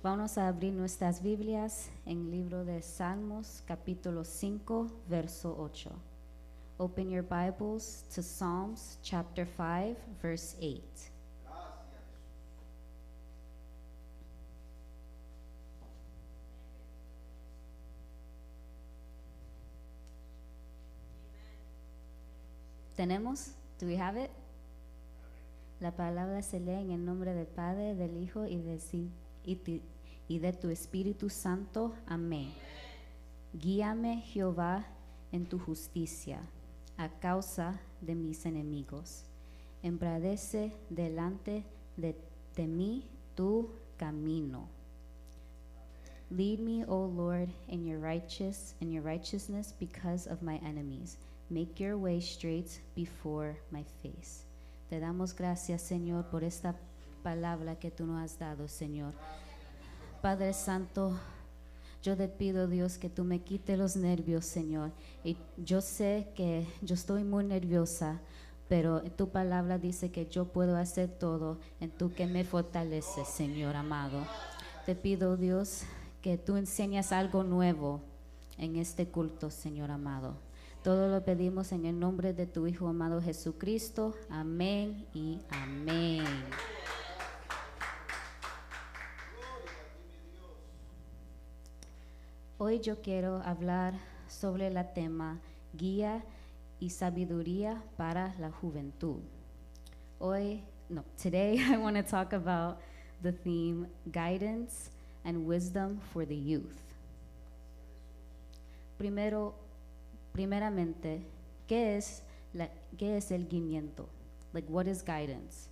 Vamos a abrir nuestras Biblias en el libro de Salmos, capítulo 5, verso 8. Open your Bibles to Psalms, chapter 5, verse 8. ¿Tenemos? Do we have it? La palabra se lee en el nombre del Padre, del Hijo y de tu Espíritu Santo. Amén. Guíame, Jehová, en tu justicia, a causa de mis enemigos. Embradece delante de mí tu camino. Lead me, O Lord, in your righteousness because of my enemies. Make your way straight before my face. Te damos gracias, Señor, por esta palabra que tú nos has dado, Señor. Padre Santo, yo te pido, Dios, que tú me quites los nervios, Señor. Y yo sé que yo estoy muy nerviosa, pero tu palabra dice que yo puedo hacer todo en tú que me fortaleces, Señor amado. Te pido, Dios, que tú enseñas algo nuevo en este culto, Señor amado. Todo lo pedimos en el nombre de tu Hijo amado Jesucristo. Amén y amén. Hoy yo quiero hablar sobre el tema guía y sabiduría para la juventud. Today I want to talk about the theme guidance and wisdom for the youth. Primeramente, ¿qué es el guiamiento? Like, what is guidance?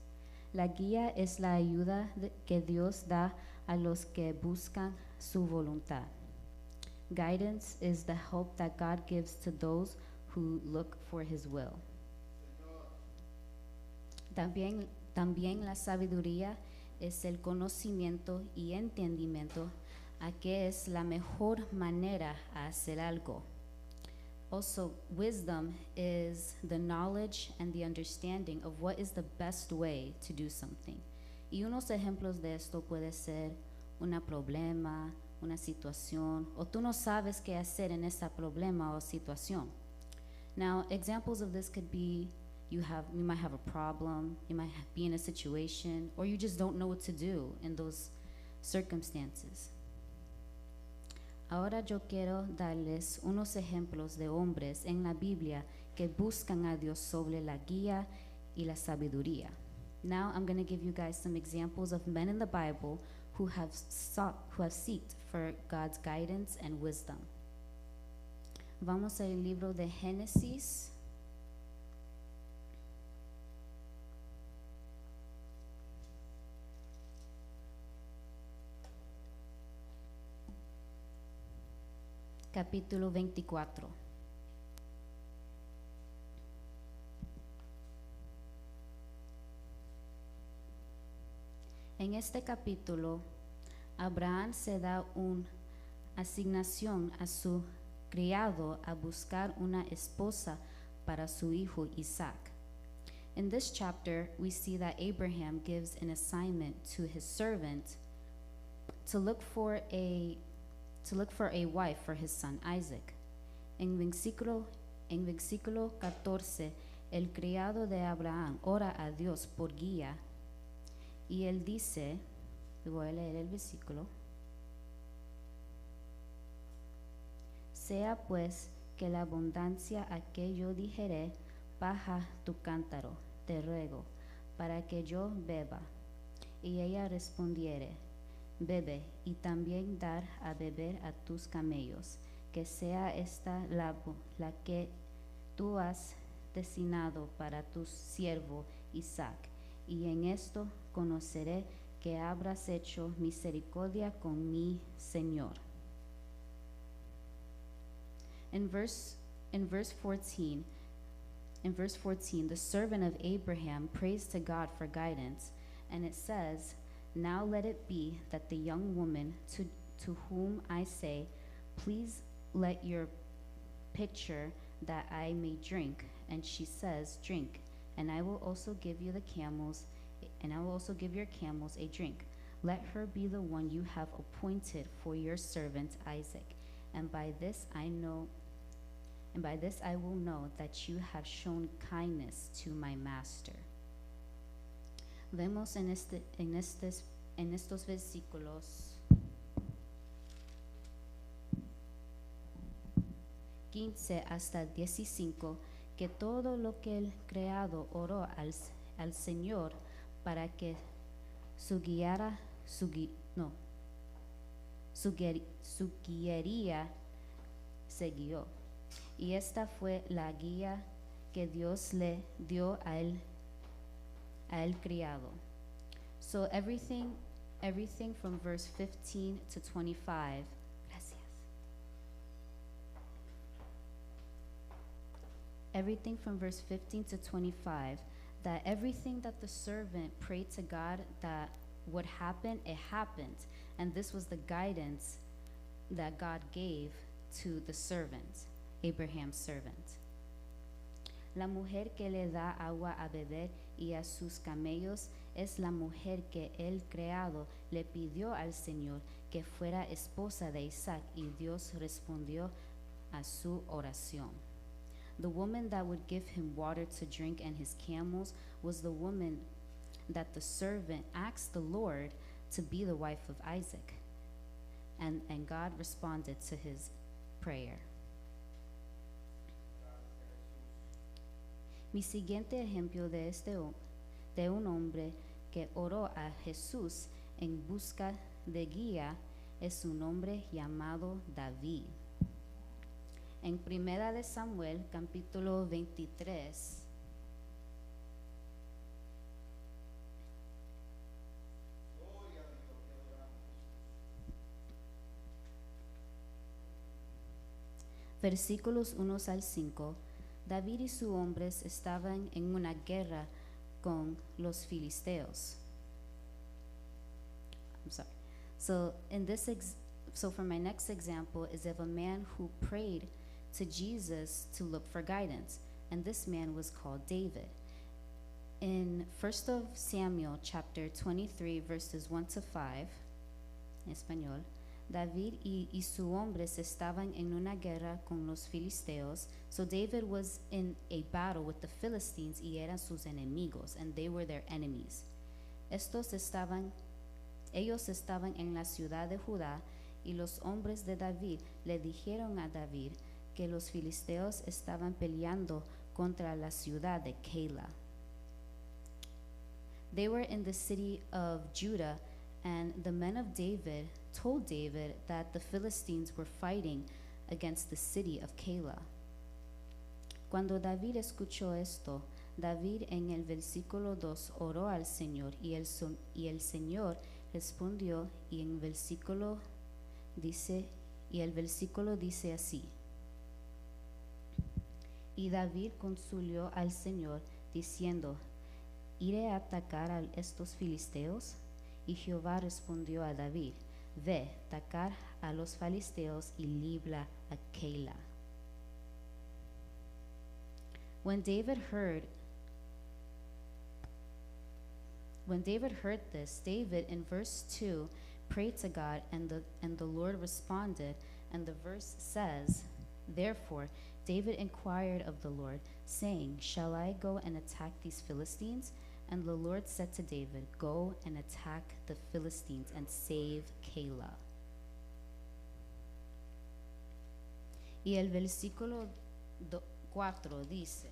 La guía es la ayuda que Dios da a los que buscan su voluntad. Guidance is the help that God gives to those who look for His will. También la sabiduría es el conocimiento y entendimiento a qué es la mejor manera a hacer algo. Also, wisdom is the knowledge and the understanding of what is the best way to do something. Y unos ejemplos de esto puede ser un problema, una situación, o tú no sabes qué hacer en ese problema o situación. Now, examples of this could be you might have a problem, you might be in a situation, or you just don't know what to do in those circumstances. Ahora yo quiero darles unos ejemplos de hombres en la Biblia que buscan a Dios sobre la guía y la sabiduría. Now I'm going to give you guys some examples of men in the Bible who have sought for God's guidance and wisdom. Vamos al libro de Génesis. Capítulo 24. En este capítulo, Abraham se da una asignación a su criado a buscar una esposa para su hijo Isaac. In this chapter, we see that Abraham gives an assignment to his servant to look for a wife for his son Isaac. En versículo 14, el criado de Abraham ora a Dios por guía y él dice, voy a leer el versículo: sea pues que la abundancia a que yo dijere, baja tu cántaro, te ruego, para que yo beba. Y ella respondiere, bebe, y también dar a beber a tus camellos, que sea esta la que tú has designado para tu siervo Isaac, y en esto conoceré que habrás hecho misericordia con mi Señor. In verse 14, the servant of Abraham prays to God for guidance, and it says, now let it be that the young woman to whom I say, please let your pitcher that I may drink, and she says, drink, and I will also give your camels a drink. Let her be the one you have appointed for your servant Isaac, and by this I will know that you have shown kindness to my master. Vemos en estos versículos 15 hasta 15 que todo lo que el criado oró al Señor para que su guiaría se guió. Y esta fue la guía que Dios le dio a él criado. So everything from verse 15 to 25. Gracias. Everything from verse 15 to 25, that everything that the servant prayed to God that would happen, it happened. And this was the guidance that God gave to the servant, Abraham's servant. La mujer que le da agua a beber y a sus camellos es la mujer que el criado le pidió al Señor que fuera esposa de Isaac, y Dios respondió a su oración. The woman that would give him water to drink and his camels was the woman that the servant asked the Lord to be the wife of Isaac. And God responded to his prayer. Mi siguiente ejemplo de un hombre que oró a Jesús en busca de guía es un hombre llamado David. En Primera de Samuel, capítulo 23, versículos 1 al 5, David y sus hombres estaban en una guerra con los filisteos. I'm sorry. So for my next example is of a man who prayed to Jesus to look for guidance, and this man was called David. In 1 Samuel chapter 23 verses 1 to 5, en español, David y sus hombres estaban en una guerra con los filisteos. So David was in a battle with the Philistines y eran sus enemigos, and they were their enemies. Ellos estaban en la ciudad de Judá, y los hombres de David le dijeron a David que los filisteos estaban peleando contra la ciudad de Keilah. They were in the city of Judah, and the men of David told David that the Philistines were fighting against the city of Keilah. Cuando David escuchó esto, David en el versículo 2 oró al Señor, y el Señor respondió, y el versículo dice así: y David consultó al Señor diciendo, ¿iré a atacar a estos filisteos? Y Jehová respondió a David, ve, atacar a los filisteos y libra a Keilah. When David heard this, David in verse 2 prayed to God, and the Lord responded, and the verse says, therefore David inquired of the Lord, saying, shall I go and attack these Philistines? And the Lord said to David, go and attack the Philistines and save Keilah. Y el versículo 4 dice,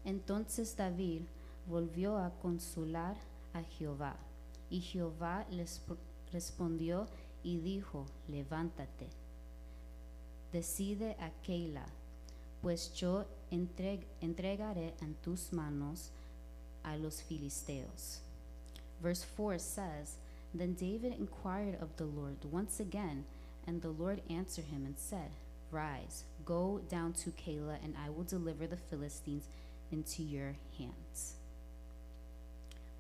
entonces David volvió a consolar a Jehová, y Jehová les respondió y dijo, levántate, decide a Keilah, pues yo entregaré en tus manos a los filisteos. Verse 4 says, then David inquired of the Lord once again, and the Lord answered him and said, rise, go down to Keilah, and I will deliver the Philistines into your hands.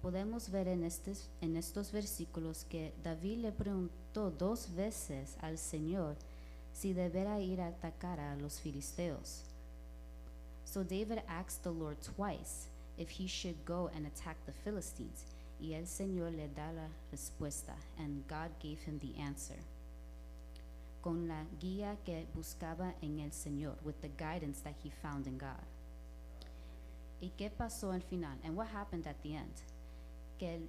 Podemos ver en estos versículos que David le preguntó 2 veces al Señor si deberá ir a atacar a los filisteos. So David asked the Lord twice if he should go and attack the Philistines. Y el Señor le da la respuesta, and God gave him the answer. Con la guía que buscaba en el Señor, with the guidance that he found in God. ¿Y qué pasó al final? And what happened at the end? Que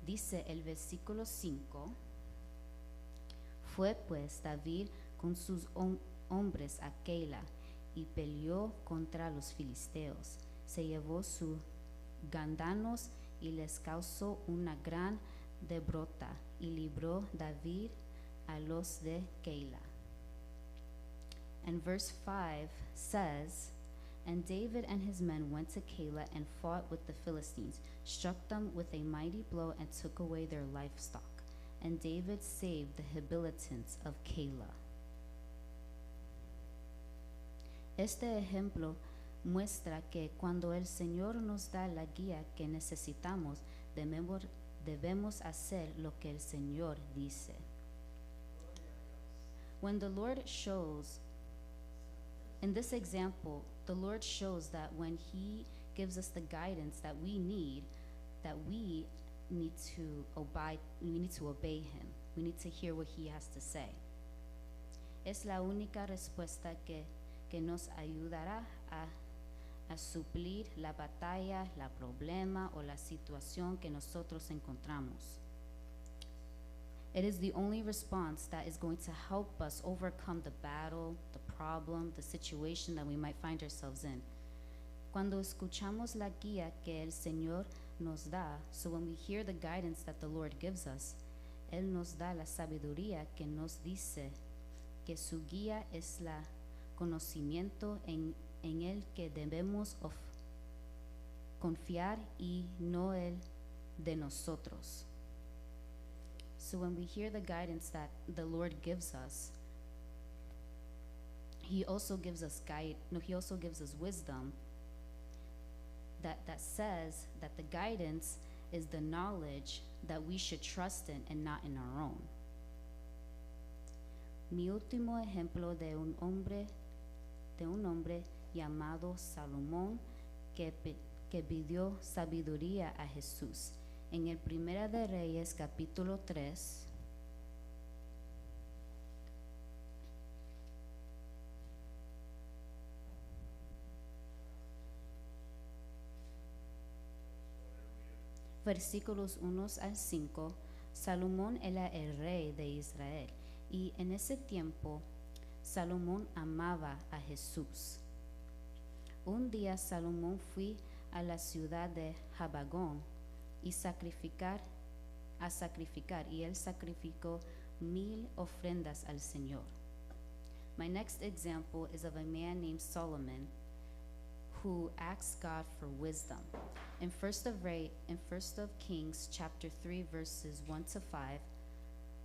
dice el versículo 5, fue pues David con sus hombres a Keila y peleó contra los filisteos. Se llevó sus gandanos y les causó una gran derrota y libró David a los de Keila. And verse 5 says, and David and his men went to Keila and fought with the Philistines, struck them with a mighty blow and took away their livestock. And David saved the inhabitants of Keila. Este ejemplo muestra que cuando el Señor nos da la guía que necesitamos, debemos hacer lo que el Señor dice. When the Lord shows, in this example, the Lord shows that when He gives us the guidance that we need to obey Him. We need to hear what He has to say. Es la única respuesta que nos ayudará a suplir la batalla, la problema o la situación que nosotros encontramos. It is the only response that is going to help us overcome the battle, the problem, the situation that we might find ourselves in. Cuando escuchamos la guía que el Señor nos da, so when we hear the guidance that the Lord gives us, Él nos da la sabiduría que nos dice que su guía es la conocimiento en el que debemos confiar y no el de nosotros. So when we hear the guidance that the Lord gives us, He also gives us wisdom that says that the guidance is the knowledge that we should trust in and not in our own. Mi último ejemplo de un hombre llamado Salomón que pidió sabiduría a Jesús. En el Primera de Reyes, capítulo 3, versículos 1 al 5, Salomón era el rey de Israel, y en ese tiempo Salomón amaba a Jesús. Un día Salomón fue a la ciudad de Jabagón a sacrificar, y él sacrificó 1000 ofrendas al Señor. My next example is of a man named Solomon who asked God for wisdom. In 1 of Kings chapter 3 verses 1 to 5,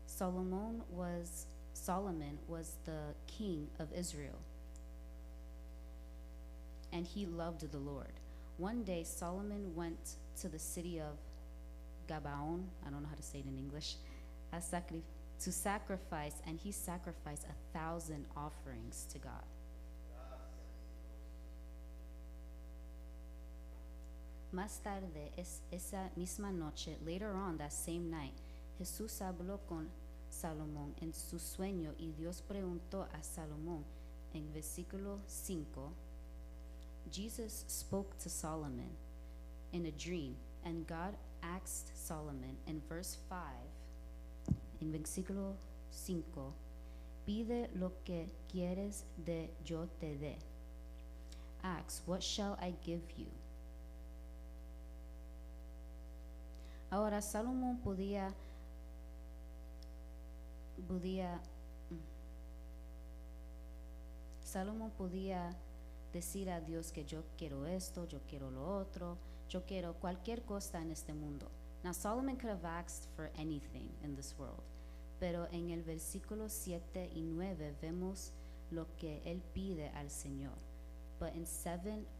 Solomon was the king of Israel, and he loved the Lord. One day Solomon went to the city of Gabaon, I don't know how to say it in English, to sacrifice, and he sacrificed 1,000 offerings to God. Más tarde, esa misma noche, later on that same night, Jesús habló con Salomón en su sueño, y Dios preguntó a Salomón en versículo 5. Jesus spoke to Solomon in a dream, and God asked Solomon in verse 5, en versículo 5, pide lo que quieres de yo te dé. Ask, what shall I give you? Ahora Salomón podía decir a Dios que yo quiero esto, yo quiero lo otro, yo quiero cualquier cosa en este mundo. Now Solomon could have asked for anything in this world, pero en el versículo 7 y 9 vemos lo que él pide al Señor. But in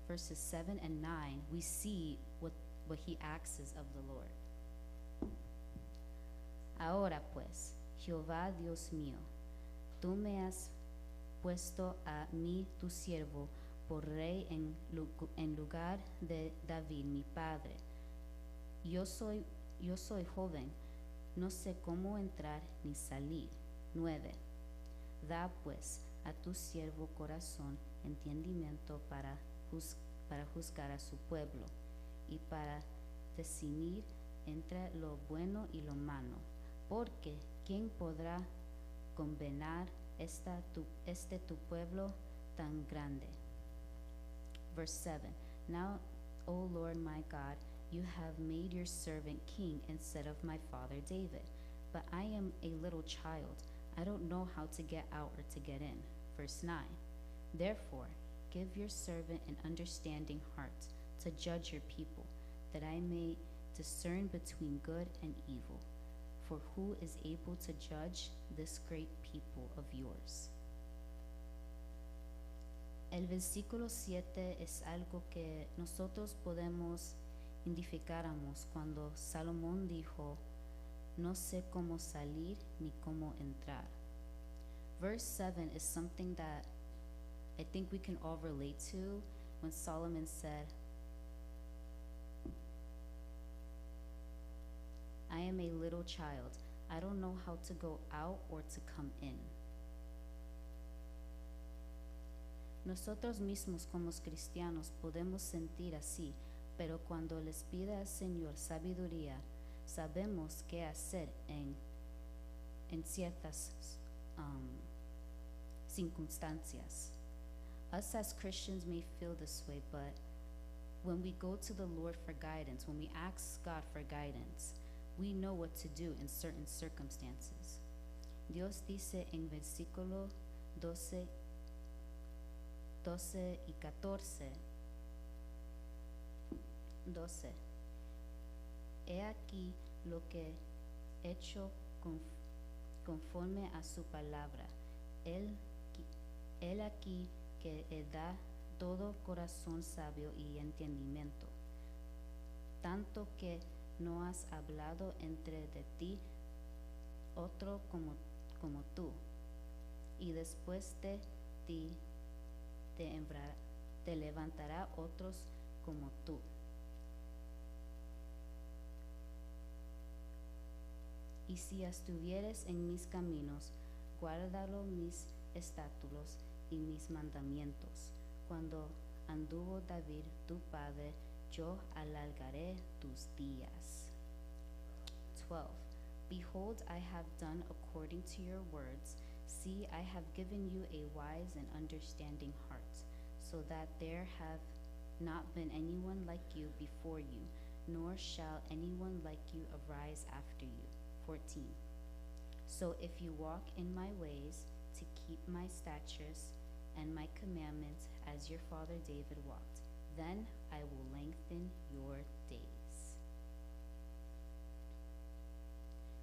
verses 7 and 9, we see what he asks of the Lord. Ahora pues, Jehová Dios mío, tú me has puesto a mí tu siervo por rey en lugar de David, mi padre. Yo soy joven, no sé cómo entrar ni salir. 9. Da pues a tu siervo corazón entendimiento para juzgar a su pueblo y para discernir entre lo bueno y lo malo. Porque ¿quién podrá condenar este tu pueblo tan grande? Verse 7. Now, O Lord my God, you have made your servant king instead of my father David. But I am a little child. I don't know how to get out or to get in. Verse 9. Therefore, give your servant an understanding heart to judge your people, that I may discern between good and evil. For who is able to judge this great people of yours? El versículo 7 es algo que nosotros podemos identificarnos cuando Salomón dijo, no sé cómo salir ni cómo entrar. Verse 7 is something that I think we can all relate to when Solomon said, I am a little child. I don't know how to go out or to come in. Nosotros mismos como cristianos podemos sentir así, pero cuando les pide al Señor sabiduría, sabemos qué hacer en ciertas circunstancias. Us as Christians may feel this way, but when we go to the Lord for guidance, when we ask God for guidance, we know what to do in certain circumstances. Dios dice en versículo 12 y 14, 12. He aquí lo que he hecho conforme a su palabra. Él aquí que da todo corazón sabio y entendimiento, tanto que no has hablado entre de ti otro como tú, y después de ti te levantará otros como tú. Y si estuvieres en mis caminos, guárdalo mis estatutos y mis mandamientos. Cuando anduvo David tu padre, yo alargaré tus días. 12. Behold, I have done according to your words. See, I have given you a wise and understanding heart, so that there have not been anyone like you before you, nor shall anyone like you arise after you. 14. So if you walk in my ways to keep my statutes and my commandments as your father David walked, then I will lengthen your days.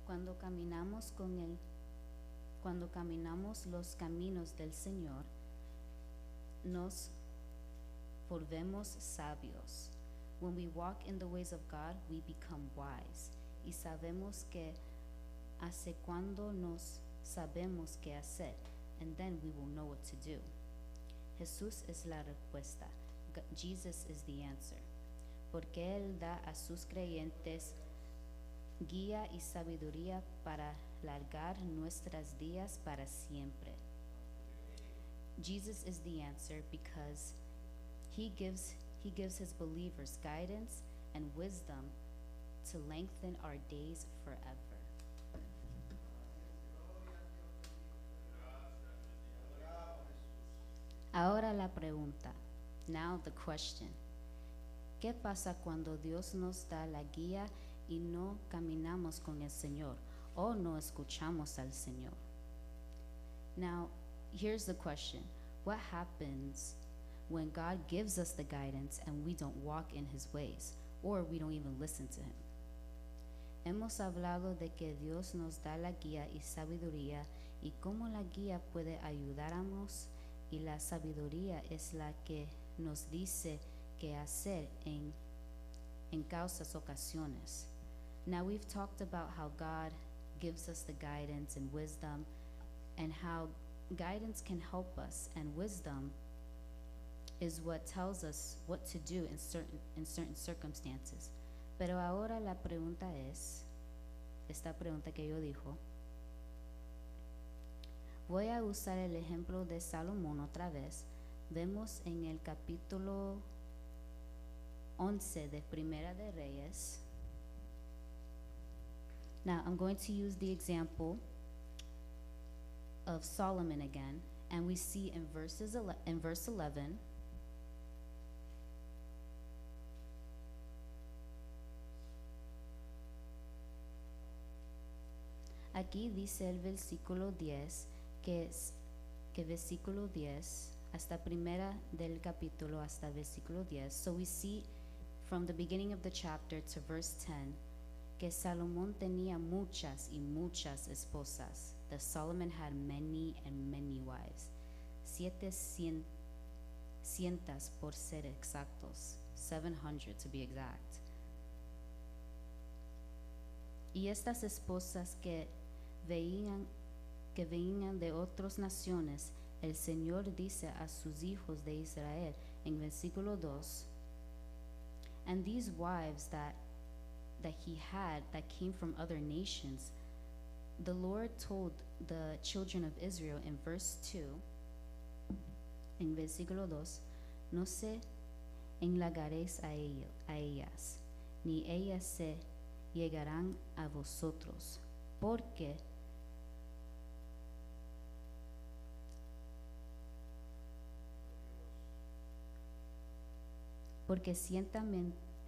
Cuando caminamos los caminos del Señor, nos volvemos sabios. When we walk in the ways of God, we become wise. Y sabemos que hace cuando nos sabemos qué hacer, and then we will know what to do. Jesús es la respuesta. Jesus is the answer. Porque Él da a sus creyentes guía y sabiduría para largar nuestros días para siempre. Jesus is the answer because he gives his believers guidance and wisdom to lengthen our days forever. Ahora la pregunta. Now the question. ¿Qué pasa cuando Dios nos da la guía y no caminamos con el Señor o no escuchamos al Señor? Now, here's the question. What happens when God gives us the guidance and we don't walk in his ways, or we don't even listen to him? Hemos hablado de que Dios nos da la guía y sabiduría y cómo la guía puede ayudarnos y la sabiduría es la que nos dice qué hacer en causas ocasiones. Now we've talked about how God gives us the guidance and wisdom and how guidance can help us and wisdom is what tells us what to do in certain circumstances. Pero ahora la pregunta es, esta pregunta que yo dijo, voy a usar el ejemplo de Salomón otra vez. Vemos en el capítulo 11 de Primera de Reyes. Now, I'm going to use the example of Solomon again, and we see in verse 11, aquí dice el versículo 10, que versículo 10, hasta primera del capítulo hasta versículo 10. So we see from the beginning of the chapter to verse 10, que Salomón tenía muchas y muchas esposas. That Solomon had many and many wives. 700 por ser exactos. 700 to be exact. Y estas esposas que venían de otras naciones, el Señor dice a sus hijos de Israel en versículo 2, and these wives that he had that came from other nations, the Lord told the children of Israel in verse 2, en versículo 2, no se enlagaréis a ellas, ni ellas se llegarán a vosotros, porque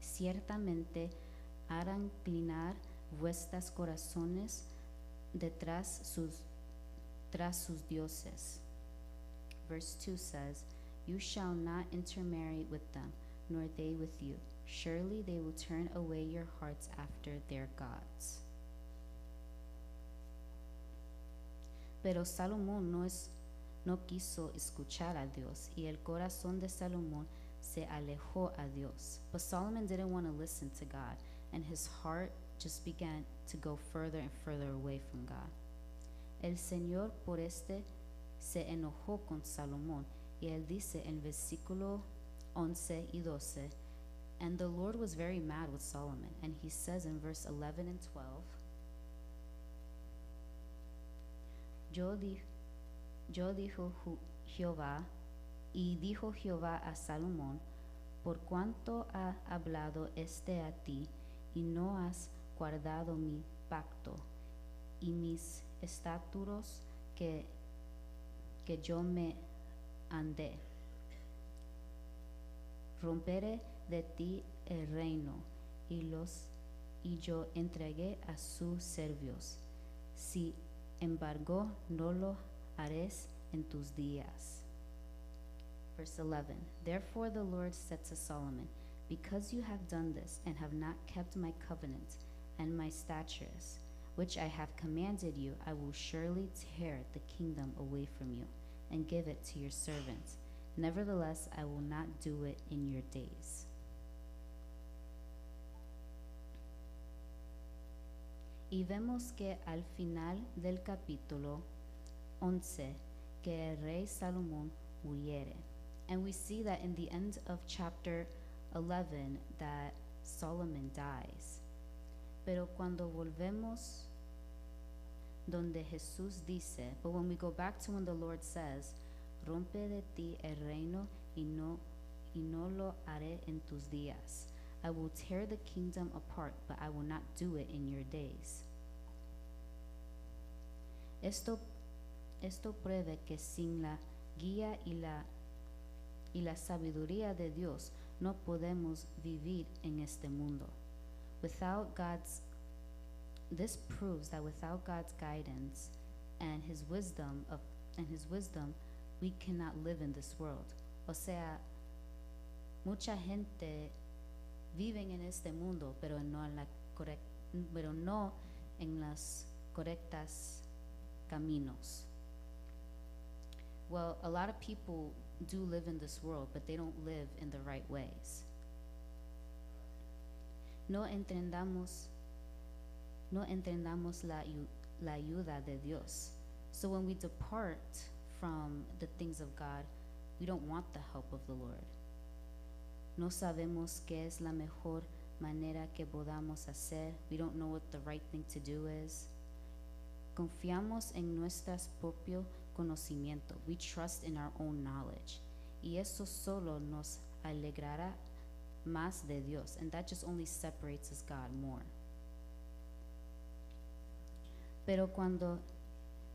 ciertamente harán inclinar vuestros corazones tras sus dioses. Verse 2 says, you shall not intermarry with them, nor they with you. Surely they will turn away your hearts after their gods. Pero Salomón no quiso escuchar a Dios, y el corazón de Salomón se alejó a Dios. But Solomon didn't want to listen to God, and his heart just began to go further and further away from God. El Señor por este se enojó con Salomón, y él dice en versículo 11 y 12, and the Lord was very mad with Solomon, and he says in verse 11 and 12, yo dijo Jehová, y dijo Jehová a Salomón, por cuanto ha hablado a ti, y no has guardado mi pacto, y mis estatutos que yo me andé, romperé de ti el reino, y yo entregué a sus siervos. Sin embargo, no lo haréis en tus días. Verse 11, therefore the Lord said to Solomon, because you have done this, and have not kept my covenant and my statutes, which I have commanded you, I will surely tear the kingdom away from you, and give it to your servants. Nevertheless, I will not do it in your days. Y vemos que al final del capítulo 11, que el rey Salomón huyere. And we see that in the end of chapter 11 that Solomon dies. Pero cuando volvemos donde Jesús dice, but when we go back to when the Lord says, rompe de ti el reino y no lo haré en tus días. I will tear the kingdom apart, but I will not do it in your days. Esto prueba que sin la guía y la sabiduría de Dios no podemos vivir en este mundo. This proves that without God's guidance and His wisdom, we cannot live in this world. O sea, mucha gente vive en este mundo, pero no en las correctas caminos. Well, a lot of people do live in this world, but they don't live in the right ways. No entendamos la ayuda de Dios. So when we depart from the things of God, We don't want the help of the Lord. No sabemos qué es la mejor manera que podamos hacer. We don't know what the right thing to do is. Confiamos en nuestro propio conocimiento. We trust in our own knowledge. Y eso solo nos alegrará más de Dios. And that just only separates us God more. Pero cuando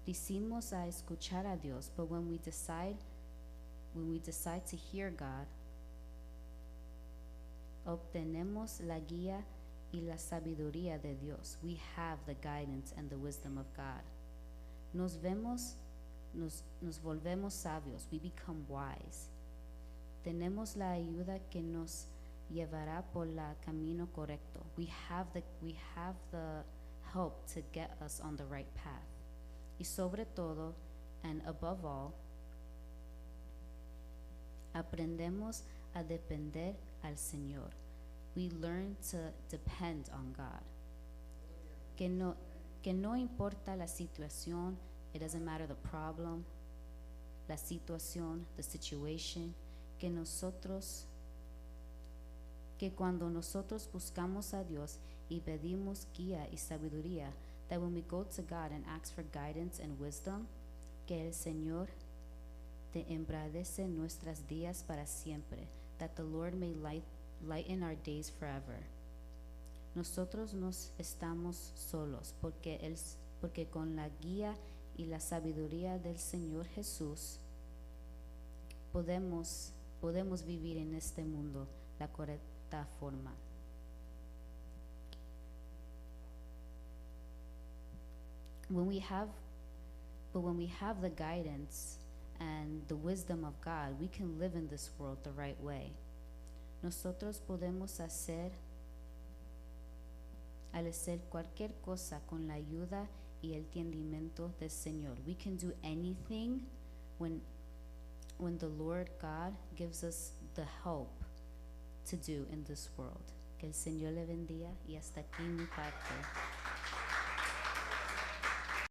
decimos a escuchar a Dios, but when we decide to hear God, obtenemos la guía y la sabiduría de Dios. We have the guidance and the wisdom of God. Nos volvemos sabios. We become wise. Tenemos la ayuda que nos llevará por el camino correcto. We have the help to get us on the right path. Y sobre todo, and above all, aprendemos a depender al Señor. We learn to depend on God. Que no importa la situación, it doesn't matter the problem, la situación, the situation, que cuando nosotros buscamos a Dios y pedimos guía y sabiduría, that when we go to God and ask for guidance and wisdom, que el Señor te embravece nuestras días para siempre, that the Lord may lighten our days forever. Nosotros no estamos solos, porque con la guía y la sabiduría del Señor Jesús podemos vivir en este mundo la correcta forma. When we have the guidance and the wisdom of God, we can live in this world the right way. Nosotros podemos hacer cualquier cosa con la ayuda y el entendimiento del Señor. We can do anything when the Lord God gives us the help to do in this world. Que el Señor le bendiga y hasta aquí mi parte.